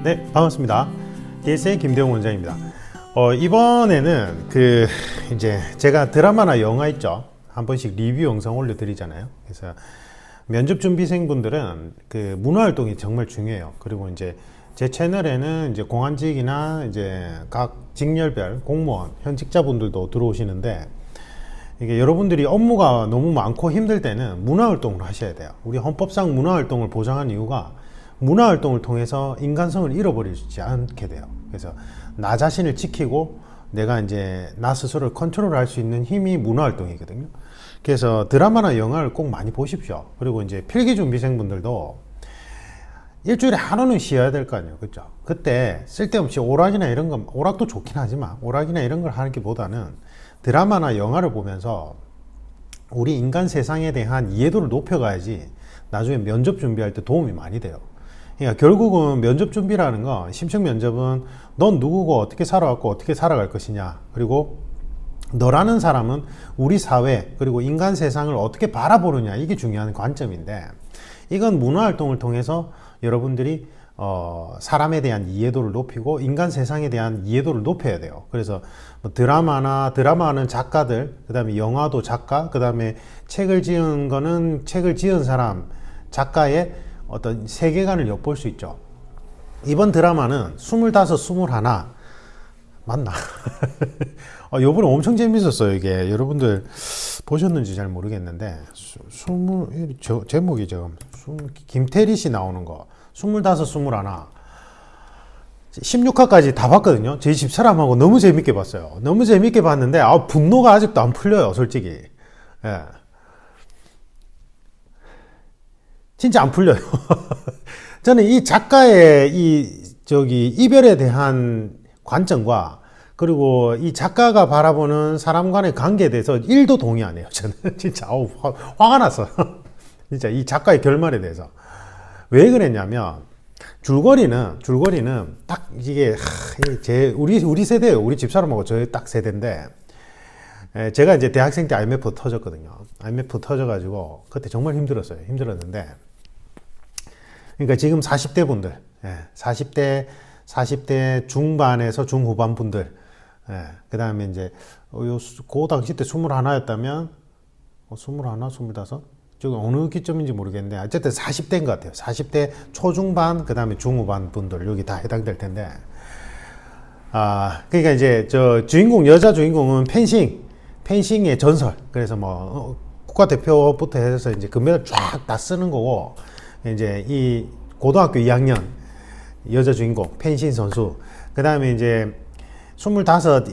네, 반갑습니다. DS의 김대웅 원장입니다. 이번에는 이제 제가 드라마나 영화 있죠. 한 번씩 리뷰 영상 올려드리잖아요. 그래서 면접 준비생분들은 문화 활동이 정말 중요해요. 그리고 이제 제 채널에는 이제 공안직이나 이제 각 직렬별 공무원, 현직자분들도 들어오시는데, 이게 여러분들이 업무가 너무 많고 힘들 때는 문화활동을 하셔야 돼요. 우리 헌법상 문화활동을 보장한 이유가 문화활동을 통해서 인간성을 잃어버리지 않게 돼요. 그래서 나 자신을 지키고 내가 이제 나 스스로를 컨트롤할 수 있는 힘이 문화활동이거든요. 그래서 드라마나 영화를 꼭 많이 보십시오. 그리고 이제 필기준비생분들도 일주일에 하루는 쉬어야 될 거 아니에요. 그죠? 그때 쓸데없이 오락이나 이런 거, 오락도 좋긴 하지만 오락이나 이런 걸 하는 게 보다는 드라마나 영화를 보면서 우리 인간 세상에 대한 이해도를 높여가야지 나중에 면접 준비할 때 도움이 많이 돼요. 그러니까 결국은 면접 준비라는 거, 심층 면접은 넌 누구고 어떻게 살아왔고 어떻게 살아갈 것이냐, 그리고 너라는 사람은 우리 사회 그리고 인간 세상을 어떻게 바라보느냐, 이게 중요한 관점인데, 이건 문화활동을 통해서 여러분들이 사람에 대한 이해도를 높이고 인간 세상에 대한 이해도를 높여야 돼요. 그래서 드라마는 작가들, 그 다음에 영화도 작가, 그 다음에 책을 지은 거는 책을 지은 사람, 작가의 어떤 세계관을 엿볼 수 있죠. 이번 드라마는 25, 21 맞나? 요번에 엄청 재밌었어요. 이게 여러분들 보셨는지 잘 모르겠는데, 제목이 지금 김태리 씨 나오는 거 25, 21 16화까지 다 봤거든요. 제 집사람하고 너무 재밌게 봤어요. 너무 재밌게 봤는데 분노가 아직도 안 풀려요, 솔직히. 예. 진짜 안 풀려요. 저는 이 작가의 이별에 대한 관점과, 그리고 이 작가가 바라보는 사람 간의 관계에 대해서 1도 동의 안 해요. 저는 진짜 화가 났어. 진짜 이 작가의 결말에 대해서. 왜 그랬냐면, 줄거리는 딱 이게 우리 세대예요. 우리 집사람하고 저희 딱 세대인데, 제가 이제 대학생 때 IMF 터졌거든요. IMF 터져가지고 그때 정말 힘들었어요. 힘들었는데, 그러니까 지금 40대 분들, 40대 중반에서 중후반 분들, 그 다음에 이제 그 당시 때 21였다면 21, 25? 지금 어느 기점인지 모르겠는데 어쨌든 40대인 것 같아요. 40대 초중반, 그 다음에 중후반 분들 여기 다 해당될 텐데, 그러니까 이제 여자 주인공은 펜싱의 전설. 그래서 국가대표부터 해서 이제 금메달 쫙 다 쓰는 거고, 이제 이 고등학교 2학년 여자 주인공 펜싱 선수, 그 다음에 이제 25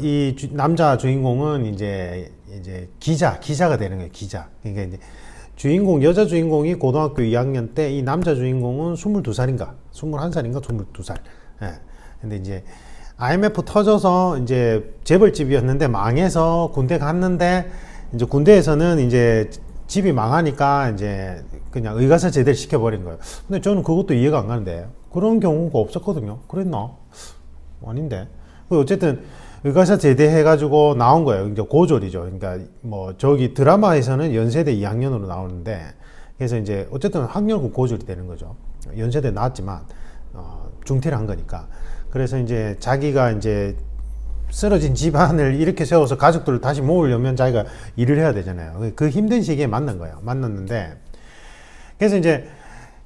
이 남자 주인공은 이제 기자가 되는 거예요. 기자. 그러니까 이제 여자 주인공이 고등학교 2학년 때, 이 남자 주인공은 22살인가 21살인가 22살. 예. 근데 이제 IMF 터져서 이제 재벌집이었는데 망해서 군대 갔는데, 이제 군대에서는 이제 집이 망하니까 이제 그냥 의가사 제대를 시켜버린 거예요. 근데 저는 그것도 이해가 안 가는데, 그런 경우가 없었거든요. 그랬나? 아닌데. 어쨌든 의가사 제대해가지고 나온 거예요. 이제 고졸이죠. 그러니까 저기 드라마에서는 연세대 2학년으로 나오는데, 그래서 이제 어쨌든 학년고 고졸이 되는 거죠. 연세대 나왔지만 중퇴를 한 거니까. 그래서 이제 자기가 이제 쓰러진 집안을 이렇게 세워서 가족들을 다시 모으려면 자기가 일을 해야 되잖아요. 그 힘든 시기에 만난 거예요. 만났는데, 그래서 이제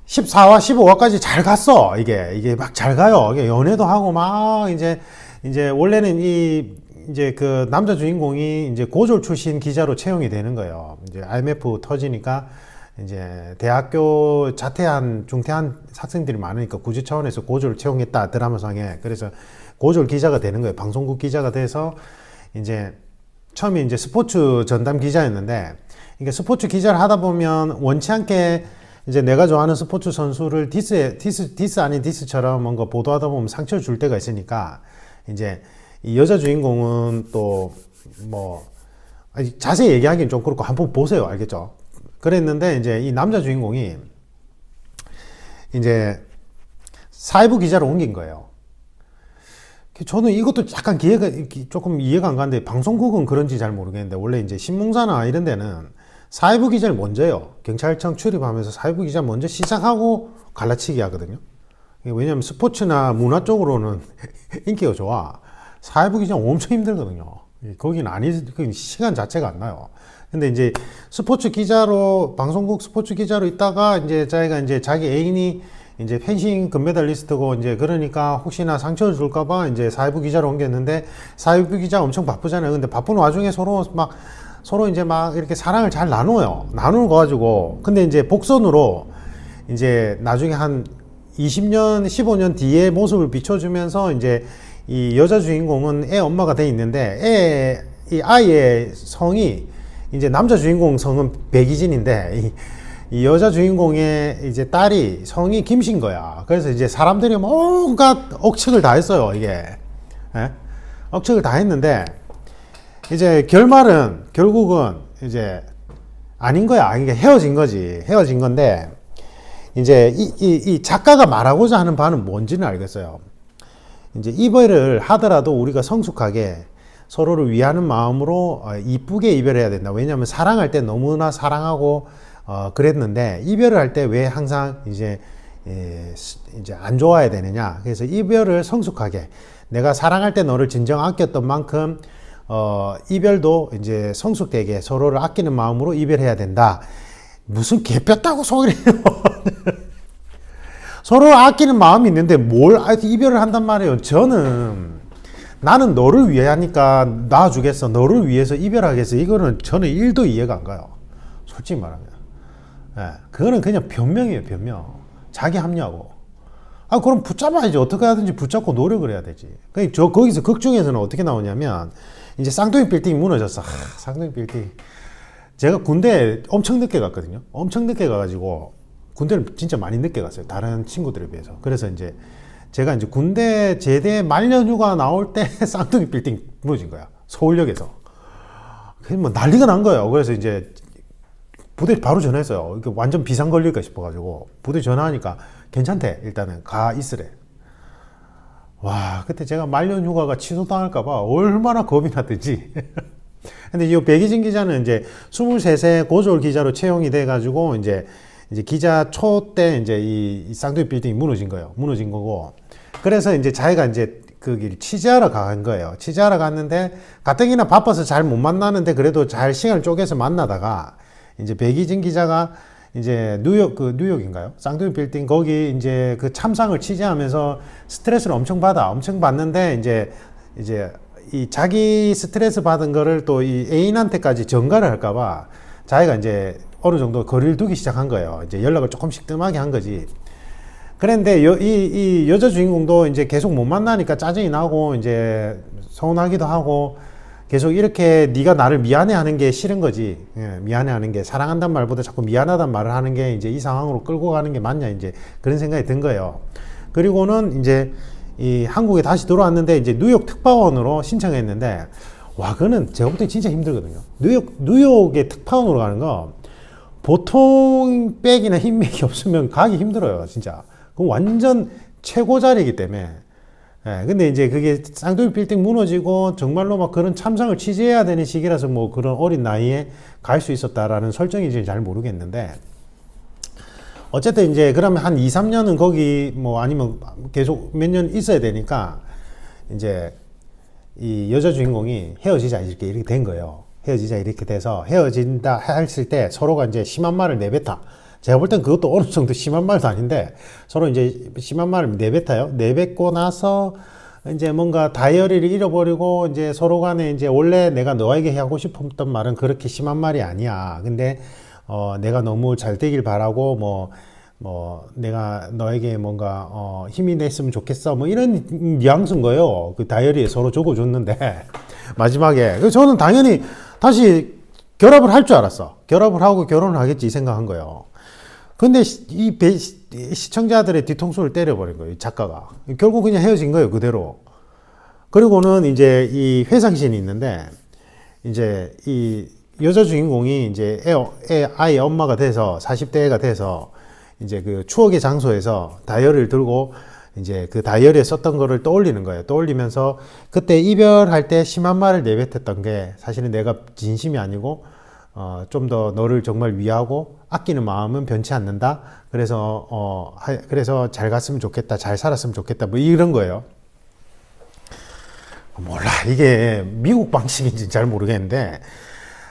14화, 15화까지 잘 갔어. 이게 막 잘 가요. 이게 연애도 하고 막 이제 원래는 이제 그 남자 주인공이 이제 고졸 출신 기자로 채용이 되는 거예요. 이제 IMF 터지니까 이제 대학교 중퇴한 학생들이 많으니까 구제 차원에서 고졸을 채용했다, 드라마상에. 그래서 고졸 기자가 되는 거예요. 방송국 기자가 돼서 이제 처음에 이제 스포츠 전담 기자였는데, 그러니까 스포츠 기자를 하다 보면 원치 않게 이제 내가 좋아하는 스포츠 선수를 디스 아닌 디스처럼 뭔가 보도하다 보면 상처를 줄 때가 있으니까, 이제 이 여자 주인공은 또 자세히 얘기하기는 좀 그렇고 한번 보세요. 알겠죠? 그랬는데 이제 이 남자 주인공이 이제 사회부 기자로 옮긴 거예요. 저는 이것도 약간 조금 이해가 안 가는데, 방송국은 그런지 잘 모르겠는데, 원래 이제 신문사나 이런 데는 사회부 기자를 먼저 해요. 경찰청 출입하면서 사회부 기자 먼저 시작하고 갈라치기 하거든요. 왜냐면 스포츠나 문화 쪽으로는 인기가 좋아. 사회부 기자 엄청 힘들거든요. 거기는 시간 자체가 안 나요. 근데 이제 스포츠 기자로, 방송국 스포츠 기자로 있다가 이제 자기가 이제 자기 애인이 이제 펜싱 금메달리스트고 이제 그러니까 혹시나 상처를 줄까봐 이제 사회부 기자로 옮겼는데, 사회부 기자 엄청 바쁘잖아요. 근데 바쁜 와중에 서로 이제 막 이렇게 사랑을 잘 나눠요. 나누고 가지고. 근데 이제 복선으로 이제 나중에 한 20년, 15년 뒤에 모습을 비춰주면서 이제 이 여자 주인공은 애 엄마가 돼 있는데, 이 아이의 성이 이제 남자 주인공 성은 백이진인데, 이 여자 주인공의 이제 딸이 성이 김신 거야. 그래서 이제 사람들이 온갖 억측을 다 했어요, 이게. 예? 억측을 다 했는데, 이제 결국은 이제 아닌 거야. 이게 헤어진 거지. 헤어진 건데, 이제 이 작가가 말하고자 하는 바는 뭔지는 알겠어요. 이제 이별을 하더라도 우리가 성숙하게 서로를 위하는 마음으로 이쁘게 이별해야 된다. 왜냐하면 사랑할 때 너무나 사랑하고 그랬는데, 이별을 할 때 왜 항상 이제 안 좋아야 되느냐. 그래서 이별을 성숙하게, 내가 사랑할 때 너를 진정 아꼈던 만큼 이별도 이제 성숙되게 서로를 아끼는 마음으로 이별해야 된다. 무슨 개뼈다고 소리를 해요. 서로 아끼는 마음이 있는데 뭘 이별을 한단 말이에요. 나는 너를 위해 하니까 놔주겠어. 너를 위해서 이별하겠어. 이거는 저는 1도 이해가 안 가요. 솔직히 말하면. 예, 그거는 그냥 변명이에요, 변명. 자기 합리하고. 그럼 붙잡아야지. 어떻게 하든지 붙잡고 노력을 해야 되지. 거기서 극 중에서는 어떻게 나오냐면, 이제 쌍둥이 빌딩이 무너졌어. 쌍둥이 빌딩. 제가 군대 엄청 늦게 갔거든요. 엄청 늦게 가가지고, 군대를 진짜 많이 늦게 갔어요. 다른 친구들에 비해서. 그래서 이제 제가 이제 군대 제대 말년휴가 나올 때 쌍둥이 빌딩 무너진 거야. 서울역에서. 그래서 뭐 난리가 난 거예요. 그래서 이제 부대 바로 전화했어요. 완전 비상 걸릴까 싶어가지고. 부대 전화하니까 괜찮대. 일단은 가 있으래. 와, 그때 제가 말년휴가가 취소당할까봐 얼마나 겁이 났든지. 근데 이 백이진 기자는 이제 23세 고졸 기자로 채용이 돼가지고 이제 기자 초 때 이제 이 쌍둥이 빌딩이 무너진 거예요. 무너진 거고. 그래서 이제 자기가 이제 그 취재하러 간 거예요. 취재하러 갔는데 가뜩이나 바빠서 잘 못 만나는데 그래도 잘 시간을 쪼개서 만나다가 이제 백이진 기자가 이제 뉴욕인가요? 쌍둥이 빌딩 거기 이제 그 참상을 취재하면서 스트레스를 엄청 받는데 이제 이 자기 스트레스 받은 거를 또 이 애인한테까지 전가를 할까봐 자기가 이제 어느 정도 거리를 두기 시작한 거예요. 이제 연락을 조금씩 뜸하게 한 거지. 그런데 이 여자 주인공도 이제 계속 못 만나니까 짜증이 나고 이제 서운하기도 하고 계속 이렇게 네가 나를 미안해하는 게 싫은 거지. 예, 미안해하는 게, 사랑한다는 말보다 자꾸 미안하다는 말을 하는 게 이제 이 상황으로 끌고 가는 게 맞냐, 이제 그런 생각이 든 거예요. 그리고는 이제 이 한국에 다시 들어왔는데 이제 뉴욕 특파원으로 신청했는데, 와, 그거는 제가 볼 때 진짜 힘들거든요. 뉴욕에 특파원으로 가는 거 보통 백이나 흰맥이 없으면 가기 힘들어요, 진짜. 그건 완전 최고 자리이기 때문에. 예, 근데 이제 그게 쌍둥이 빌딩 무너지고 정말로 막 그런 참상을 취재해야 되는 시기라서 뭐 그런 어린 나이에 갈 수 있었다라는 설정인지 잘 모르겠는데, 어쨌든 이제 그러면 한 2, 3년은 거기 뭐 아니면 계속 몇 년 있어야 되니까 이제 이 여자 주인공이 헤어지자 이렇게 된 거예요. 헤어지자 이렇게 돼서 헤어진다 했을 때 서로가 이제 심한 말을 내뱉어. 제가 볼 땐 그것도 어느 정도 심한 말도 아닌데 서로 이제 심한 말을 내뱉어요. 내뱉고 나서 이제 뭔가 다이어리를 잃어버리고 이제 서로 간에 이제 원래 내가 너에게 하고 싶었던 말은 그렇게 심한 말이 아니야. 근데 내가 너무 잘 되길 바라고 내가 너에게 뭔가 힘이 됐으면 좋겠어 뭐 이런 뉘앙스인 거예요. 그 다이어리에 서로 적어줬는데 마지막에. 그래서 저는 당연히 다시 결합을 할 줄 알았어. 결합을 하고 결혼을 하겠지 이 생각한 거예요. 근데 이 시청자들의 뒤통수를 때려버린 거예요, 이 작가가. 결국 그냥 헤어진 거예요, 그대로. 그리고는 이제 이 회상신이 있는데, 이제 이 여자 주인공이 이제 아이 엄마가 돼서 40대가 돼서 이제 그 추억의 장소에서 다이어리를 들고 이제 그 다이어리에 썼던 거를 떠올리는 거예요. 떠올리면서 그때 이별할 때 심한 말을 내뱉었던 게 사실은 내가 진심이 아니고 좀 더 너를 정말 위하고 아끼는 마음은 변치 않는다. 그래서 잘 갔으면 좋겠다. 잘 살았으면 좋겠다. 뭐 이런 거예요. 몰라. 이게 미국 방식인지 잘 모르겠는데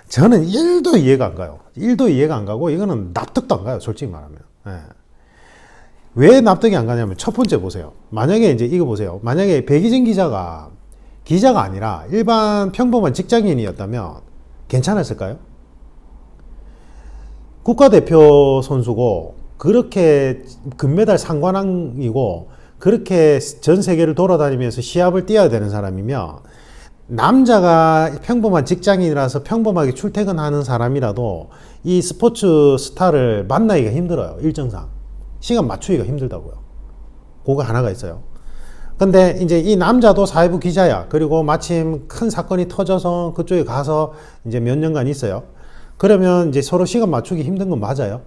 저는 1도 이해가 안 가요. 1도 이해가 안 가고 이거는 납득도 안 가요. 솔직히 말하면. 예. 왜 납득이 안 가냐면 첫 번째 보세요. 만약에 이제 이거 보세요. 만약에 백의진 기자가 아니라 일반 평범한 직장인이었다면 괜찮았을까요? 국가대표 선수고 그렇게 금메달 상관왕이고 그렇게 전 세계를 돌아다니면서 시합을 뛰어야 되는 사람이면 남자가 평범한 직장인이라서 평범하게 출퇴근하는 사람이라도 이 스포츠 스타를 만나기가 힘들어요. 일정상. 시간 맞추기가 힘들다고요. 그거 하나가 있어요. 근데 이제 이 남자도 사회부 기자야. 그리고 마침 큰 사건이 터져서 그쪽에 가서 이제 몇 년간 있어요. 그러면 이제 서로 시간 맞추기 힘든 건 맞아요.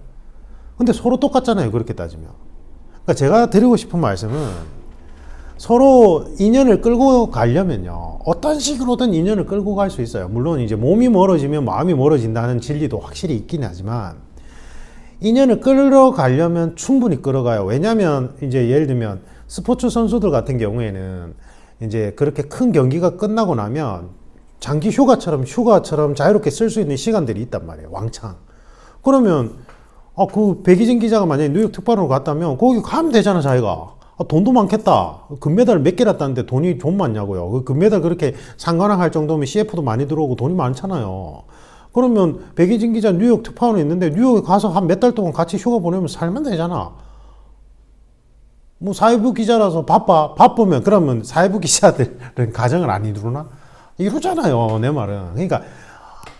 근데 서로 똑같잖아요. 그렇게 따지면. 그러니까 제가 드리고 싶은 말씀은 서로 인연을 끌고 가려면요. 어떤 식으로든 인연을 끌고 갈 수 있어요. 물론 이제 몸이 멀어지면 마음이 멀어진다는 진리도 확실히 있긴 하지만 인연을 끌어가려면 충분히 끌어가요. 왜냐면 이제 예를 들면 스포츠 선수들 같은 경우에는 이제 그렇게 큰 경기가 끝나고 나면 장기 휴가처럼 자유롭게 쓸 수 있는 시간들이 있단 말이에요. 왕창. 그러면 그 백의진 기자가 만약에 뉴욕 특파원으로 갔다면 거기 가면 되잖아, 자기가. 돈도 많겠다. 금메달 몇 개나 땄는데 돈이 좀 많냐고요. 그 금메달 그렇게 상관왕 할 정도면 CF도 많이 들어오고 돈이 많잖아요. 그러면 백의진 기자 뉴욕 특파원에 있는데 뉴욕에 가서 한 몇 달 동안 같이 휴가 보내면 살면 되잖아. 뭐 사회부 기자라서 바쁘면 그러면 사회부 기자들은 가정을 안 이루나? 이루잖아요, 내 말은. 그러니까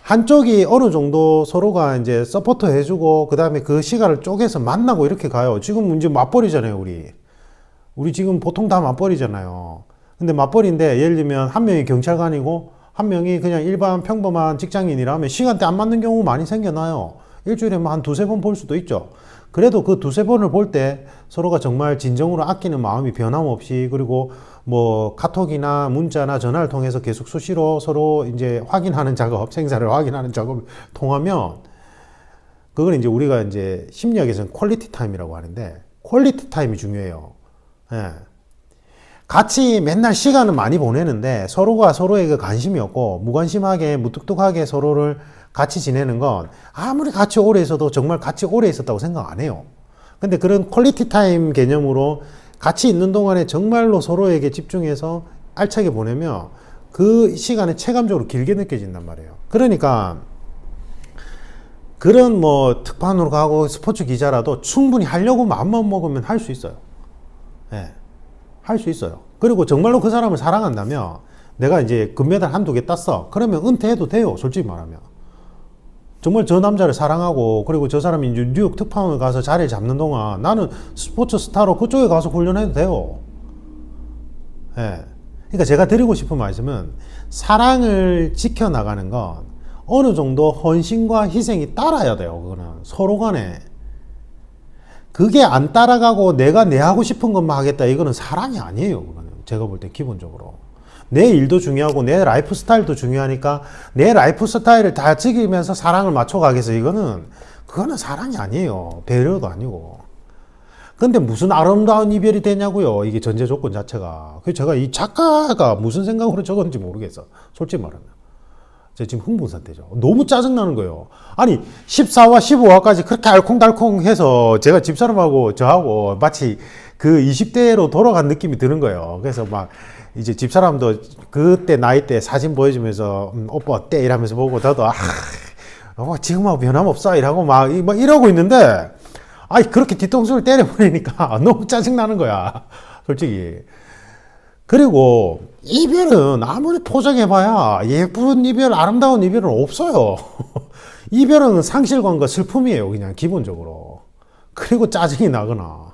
한쪽이 어느 정도 서로가 이제 서포터 해주고 그 다음에 그 시간을 쪼개서 만나고 이렇게 가요. 지금 이제 맞벌이잖아요, 우리 지금 보통 다 맞벌이잖아요. 근데 맞벌이인데 예를 들면 한 명이 경찰관이고 한 명이 그냥 일반 평범한 직장인이라면 시간대 안 맞는 경우 많이 생겨나요. 일주일에 뭐 한 두세 번 볼 수도 있죠. 그래도 그 두세 번을 볼 때 서로가 정말 진정으로 아끼는 마음이 변함없이 그리고 뭐 카톡이나 문자나 전화를 통해서 계속 수시로 서로 이제 확인하는 작업, 생사를 확인하는 작업을 통하면 그걸 이제 우리가 이제 심리학에서는 퀄리티 타임이라고 하는데 퀄리티 타임이 중요해요. 예. 같이 맨날 시간을 많이 보내는데 서로가 서로에게 관심이 없고 무관심하게 무뚝뚝하게 서로를 같이 지내는 건 아무리 같이 오래 있어도 정말 같이 오래 있었다고 생각 안 해요. 근데 그런 퀄리티 타임 개념으로 같이 있는 동안에 정말로 서로에게 집중해서 알차게 보내면 그 시간이 체감적으로 길게 느껴진단 말이에요. 그러니까 그런 뭐 특파원으로 가고 스포츠 기자라도 충분히 하려고 마음만 먹으면 할 수 있어요. 예. 할 수 있어요. 그리고 정말로 그 사람을 사랑한다면 내가 이제 금메달 한두 개 땄어. 그러면 은퇴해도 돼요. 솔직히 말하면. 정말 저 남자를 사랑하고 그리고 저 사람이 이제 뉴욕 특파원을 가서 자리를 잡는 동안 나는 스포츠 스타로 그쪽에 가서 훈련해도 돼요. 예. 그러니까 제가 드리고 싶은 말씀은 사랑을 지켜나가는 건 어느 정도 헌신과 희생이 따라야 돼요. 그거는 서로 간에. 그게 안 따라가고 내가 내 하고 싶은 것만 하겠다. 이거는 사랑이 아니에요. 그거는 제가 볼 때 기본적으로. 내 일도 중요하고 내 라이프 스타일도 중요하니까 내 라이프 스타일을 다 즐기면서 사랑을 맞춰가겠어. 그거는 사랑이 아니에요. 배려도 아니고. 근데 무슨 아름다운 이별이 되냐고요. 이게 전제 조건 자체가. 그래서 제가 이 작가가 무슨 생각으로 적었는지 모르겠어. 솔직히 말하면. 제가 지금 흥분 상태죠. 너무 짜증나는 거예요. 아니 14화 15화까지 그렇게 알콩달콩해서 제가 집사람하고 저하고 마치 그 20대로 돌아간 느낌이 드는 거예요. 그래서 막 이제 집사람도 그때 나이 때 사진 보여주면서 오빠 어때? 이러면서 보고 저도 지금하고 변함없어 이러고 막 이러고 있는데 그렇게 뒤통수를 때려버리니까 너무 짜증나는 거야. 솔직히. 그리고 이별은 아무리 포장해봐야 예쁜 이별, 아름다운 이별은 없어요. 이별은 상실감과 슬픔이에요. 그냥 기본적으로. 그리고 짜증이 나거나.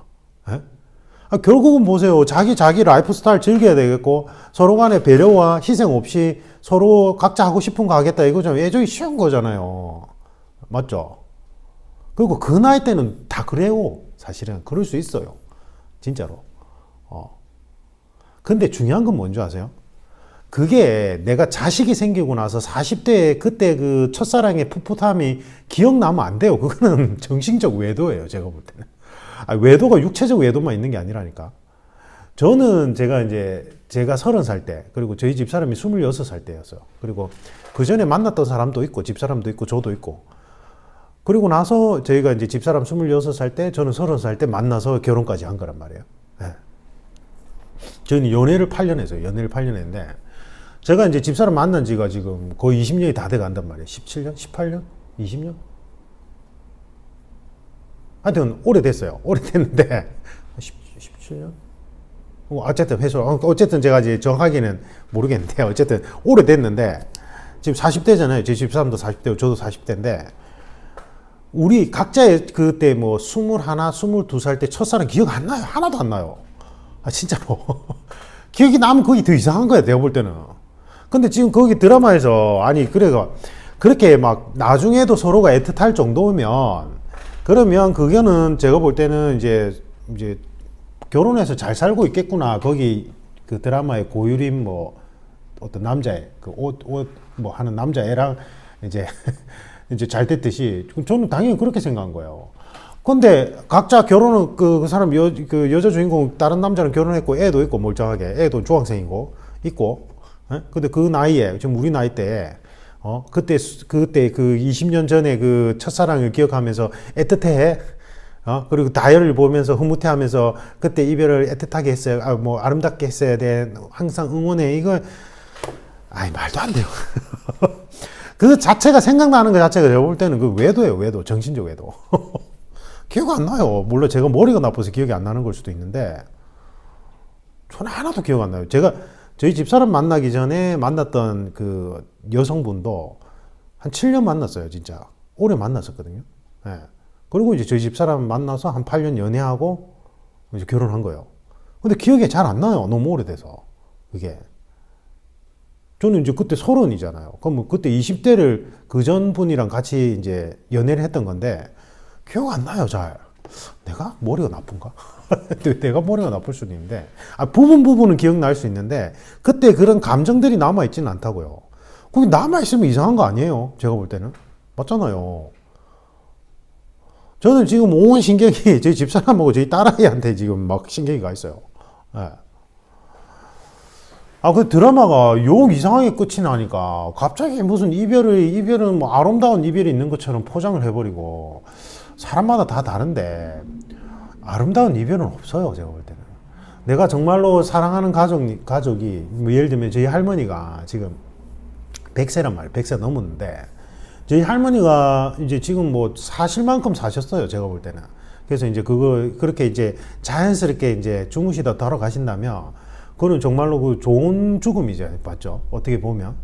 결국은 보세요. 자기 라이프 스타일 즐겨야 되겠고 서로 간에 배려와 희생 없이 서로 각자 하고 싶은 거 하겠다. 이거죠. 애정이 쉬운 거잖아요. 맞죠? 그리고 그 나이 때는 다 그래요. 사실은 그럴 수 있어요. 진짜로. 근데 중요한 건 뭔지 아세요? 그게 내가 자식이 생기고 나서 40대에 그때 그 첫사랑의 풋풋함이 기억나면 안 돼요. 그거는 정신적 외도예요. 제가 볼 때는. 외도가 육체적 외도만 있는 게 아니라니까. 저는 제가 30살 때, 그리고 저희 집사람이 26살 때였어요. 그리고 그 전에 만났던 사람도 있고, 집사람도 있고, 저도 있고. 그리고 나서 저희가 이제 집사람 26살 때, 저는 30살 때 만나서 결혼까지 한 거란 말이에요. 네. 저는 연애를 8년 했어요. 연애를 8년 했는데, 제가 이제 집사람 만난 지가 지금 거의 20년이 다 돼 간단 말이에요. 17년? 18년? 20년? 하여튼, 오래됐어요. 오래됐는데, 17년? 어쨌든 어쨌든 제가 이제 정확하게는 모르겠는데 어쨌든 오래됐는데 지금 40대잖아요. 제 집사람도 40대고 저도 40대인데 우리 각자의 그때 뭐 21, 22살 때 첫사랑 기억 안 나요. 하나도 안 나요. 진짜로. 기억이 나면 그게 더 이상한 거야. 내가 볼 때는. 근데 지금 거기 드라마에서 아니 그렇게 막 나중에도 서로가 애틋할 정도면 그러면 그거는 제가 볼 때는 이제 결혼해서 잘 살고 있겠구나. 거기 그 드라마의 고유림 뭐 어떤 남자애 그 옷 뭐 하는 남자애랑 이제 잘 됐듯이 저는 당연히 그렇게 생각한 거예요. 근데 각자 결혼은 그 사람 그 여자 주인공 다른 남자랑 결혼했고 애도 있고 멀쩡하게 애도 중학생이고 있고. 근데 그 나이에 지금 우리 나이 때 그때 그 20년 전에 그 첫사랑을 기억하면서 애틋해. 그리고 다이어리를 보면서 흐뭇해하면서 그때 이별을 애틋하게 했어요. 뭐 아름답게 했어야 돼. 항상 응원해. 이거 말도 안 돼요. 그 자체가 생각나는 것 자체가 제가 볼 때는 그 외도예요. 외도. 정신적 외도. 기억 안 나요. 물론 제가 머리가 나빠서 기억이 안 나는 걸 수도 있는데 저는 하나도 기억 안 나요. 제가 저희 집사람 만나기 전에 만났던 그 여성분도 한 7년 만났어요. 진짜 오래 만났었거든요. 네. 그리고 이제 저희 집사람 만나서 한 8년 연애하고 이제 결혼한 거예요. 근데 기억이 잘 안 나요. 너무 오래돼서. 그게. 저는 이제 그때 30이잖아요. 그럼 그때 20대를 그 전 분이랑 같이 이제 연애를 했던 건데 기억 안 나요, 잘. 내가 머리가 나쁜가? 내가 머리가 나쁠 수도 있는데 부분은 기억날 수 있는데 그때 그런 감정들이 남아있지는 않다고요. 거기 남아있으면 이상한 거 아니에요. 제가 볼 때는. 맞잖아요. 저는 지금 온 신경이 저희 집사람하고 저희 딸아이한테 지금 막 신경이 가 있어요. 네. 그 드라마가 욕 이상하게 끝이 나니까 갑자기 무슨 이별은 뭐 아름다운 이별이 있는 것처럼 포장을 해버리고 사람마다 다 다른데 아름다운 이별은 없어요. 제가 볼 때는. 내가 정말로 사랑하는 가족이 뭐 예를 들면 저희 할머니가 지금 100세란 말이에요. 100세 넘었는데 저희 할머니가 이제 지금 뭐 사실 만큼 사셨어요. 제가 볼 때는. 그래서 이제 그렇게 이제 자연스럽게 이제 주무시다 돌아가신다면, 그거는 정말로 그 좋은 죽음이죠. 맞죠? 어떻게 보면.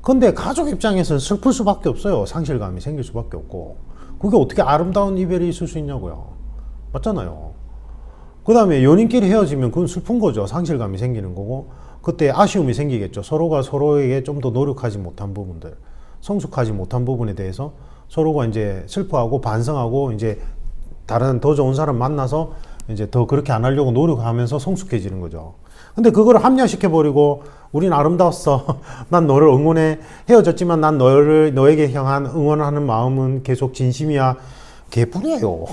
근데 가족 입장에서는 슬플 수밖에 없어요. 상실감이 생길 수밖에 없고. 그게 어떻게 아름다운 이별이 있을 수 있냐고요. 맞잖아요. 그 다음에 연인끼리 헤어지면 그건 슬픈 거죠. 상실감이 생기는 거고. 그때 아쉬움이 생기겠죠. 서로가 서로에게 좀 더 노력하지 못한 부분들. 성숙하지 못한 부분에 대해서 서로가 이제 슬퍼하고 반성하고 이제 다른 더 좋은 사람 만나서 이제 더 그렇게 안 하려고 노력하면서 성숙해지는 거죠. 근데 그걸 합리화시켜버리고 우린 아름다웠어. 난 너를 응원해. 헤어졌지만 난 너에게 향한 응원하는 마음은 계속 진심이야. 개뿔이에요.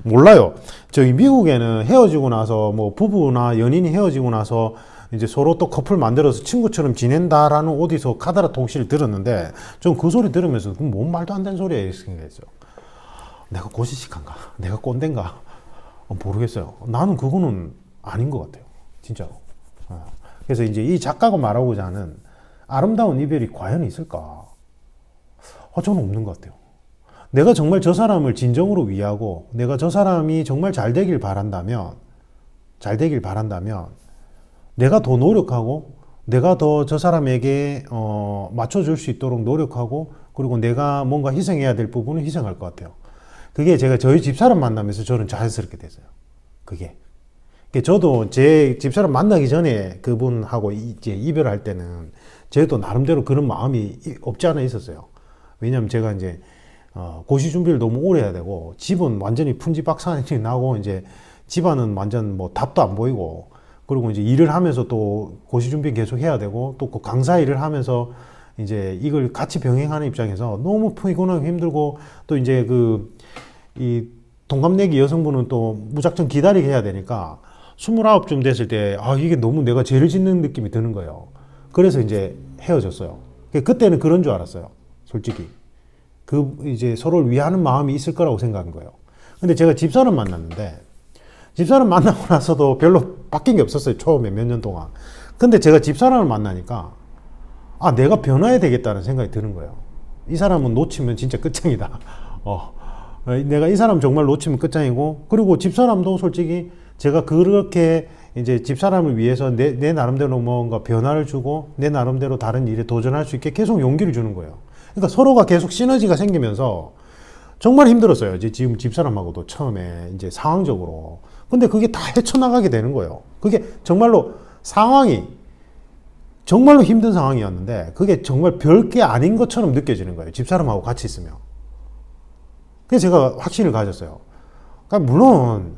몰라요. 저기 미국에는 헤어지고 나서 뭐 부부나 연인이 헤어지고 나서 이제 서로 또 커플 만들어서 친구처럼 지낸다라는 어디서 카더라 통시를 들었는데 전 그 소리 들으면서 그건 뭔 말도 안 되는 소리야 이렇게 생각했어요. 내가 고지식한가? 내가 꼰대인가? 모르겠어요. 나는 그거는 아닌 것 같아요. 진짜로. 그래서 이제 이 작가가 말하고자 하는 아름다운 이별이 과연 있을까? 저는 없는 것 같아요. 내가 정말 저 사람을 진정으로 위하고 내가 저 사람이 정말 잘 되길 바란다면 내가 더 노력하고 내가 더 저 사람에게 맞춰줄 수 있도록 노력하고 그리고 내가 뭔가 희생해야 될 부분은 희생할 것 같아요. 그게 제가 저희 집사람 만나면서 저는 자연스럽게 됐어요. 그게. 저도 제 집사람 만나기 전에 그분하고 이제 이별할 때는 저도 나름대로 그런 마음이 없지 않아 있었어요. 왜냐면 제가 이제 고시 준비를 너무 오래 해야 되고 집은 완전히 풍지박산이 나고 이제 집안은 완전 뭐 답도 안 보이고 그리고 이제 일을 하면서 또 고시 준비 계속 해야 되고 또 그 강사 일을 하면서 이제 이걸 같이 병행하는 입장에서 너무 피곤하고 힘들고 또 이제 이 동갑내기 여성분은 또 무작정 기다리게 해야 되니까 29쯤 됐을 때 이게 너무 내가 죄를 짓는 느낌이 드는 거예요. 그래서 이제 헤어졌어요. 그때는 그런 줄 알았어요. 솔직히. 이제 서로를 위하는 마음이 있을 거라고 생각한 거예요. 근데 제가 집사람 만났는데 집사람 만나고 나서도 별로 바뀐 게 없었어요. 처음에 몇 년 동안. 근데 제가 집사람을 만나니까 내가 변화해야 되겠다는 생각이 드는 거예요. 이 사람은 놓치면 진짜 끝장이다. 내가 이 사람 정말 놓치면 끝장이고, 그리고 집사람도 솔직히 제가 그렇게 이제 집사람을 위해서 내 나름대로 뭔가 변화를 주고 내 나름대로 다른 일에 도전할 수 있게 계속 용기를 주는 거예요. 그러니까 서로가 계속 시너지가 생기면서 정말 힘들었어요. 이제 지금 집사람하고도 처음에 이제 상황적으로. 근데 그게 다 헤쳐나가게 되는 거예요. 그게 정말로 상황이 정말로 힘든 상황이었는데 그게 정말 별게 아닌 것처럼 느껴지는 거예요. 집사람하고 같이 있으면. 그래서 제가 확신을 가졌어요. 그러니까 물론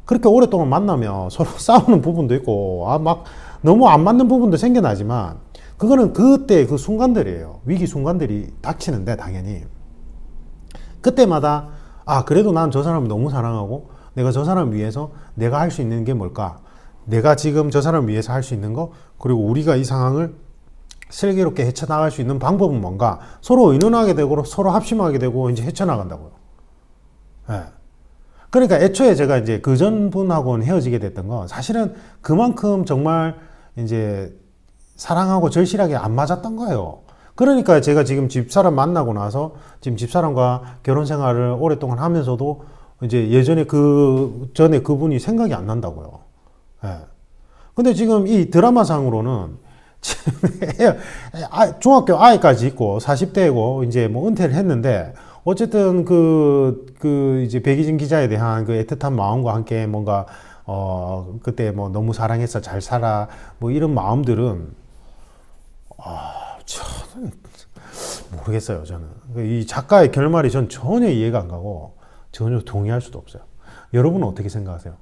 그렇게 오랫동안 만나면 서로 싸우는 부분도 있고 막 너무 안 맞는 부분도 생겨나지만 그거는 그때 그 순간들이에요. 위기 순간들이 닥치는데 당연히 그때마다 그래도 난 저 사람을 너무 사랑하고 내가 저 사람을 위해서 내가 할 수 있는 게 뭘까? 내가 지금 저 사람을 위해서 할 수 있는 거, 그리고 우리가 이 상황을 슬기롭게 헤쳐나갈 수 있는 방법은 뭔가 서로 의논하게 되고 서로 합심하게 되고 이제 헤쳐나간다고요. 네. 그러니까 애초에 제가 이제 그 전 분하고는 헤어지게 됐던 건 사실은 그만큼 정말 이제 사랑하고 절실하게 안 맞았던 거예요. 그러니까 제가 지금 집사람 만나고 나서 지금 집사람과 결혼 생활을 오랫동안 하면서도 이제 예전에 전에 그분이 생각이 안 난다고요. 예. 근데 지금 이 드라마상으로는 중학교 아이까지 있고 40대고 이제 뭐 은퇴를 했는데 어쨌든 이제 백이진 기자에 대한 그 애틋한 마음과 함께 뭔가 그때 뭐 너무 사랑했어 잘 살아 뭐 이런 마음들은 저는 모르겠어요. 저는 이 작가의 결말이 전 전혀 이해가 안 가고 전혀 동의할 수도 없어요. 여러분은 어떻게 생각하세요?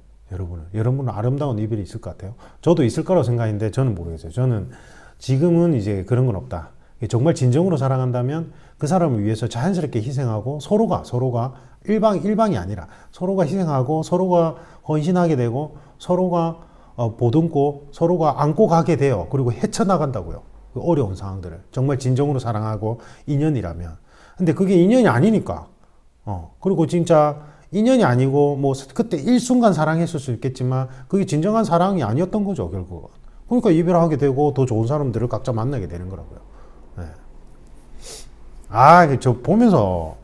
여러분은 아름다운 이별이 있을 것 같아요? 저도 있을 거라고 생각했는데 저는 모르겠어요. 저는 지금은 이제 그런 건 없다. 정말 진정으로 사랑한다면 그 사람을 위해서 자연스럽게 희생하고 서로가 일방이 아니라 서로가 희생하고 서로가 헌신하게 되고 서로가 보듬고 서로가 안고 가게 돼요. 그리고 헤쳐나간다고요. 그 어려운 상황들을 정말 진정으로 사랑하고 인연이라면. 근데 그게 인연이 아니니까. 그리고 진짜 인연이 아니고 뭐 그때 일순간 사랑했을 수 있겠지만 그게 진정한 사랑이 아니었던 거죠, 결국은. 그러니까 이별하게 되고 더 좋은 사람들을 각자 만나게 되는 거라고요. 네. 저 보면서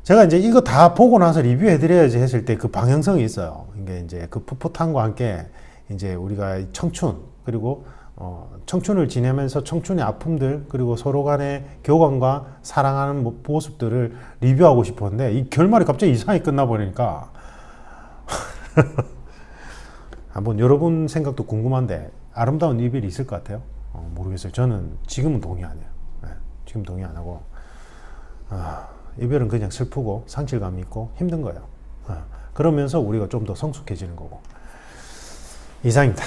제가 이제 이거 다 보고 나서 리뷰해드려야지 했을 때 그 방향성이 있어요. 이게 이제 그 풋풋함과 함께 이제 우리가 청춘 그리고 청춘을 지내면서 청춘의 아픔들 그리고 서로 간의 교감과 사랑하는 모습들을 리뷰하고 싶었는데 이 결말이 갑자기 이상하게 끝나버리니까 한번 여러분 생각도 궁금한데 아름다운 이별이 있을 것 같아요? 모르겠어요. 저는 지금은 동의 안 해요. 네, 지금 동의 안 하고 이별은 그냥 슬프고 상실감이 있고 힘든 거예요. 그러면서 우리가 좀 더 성숙해지는 거고. 이상입니다.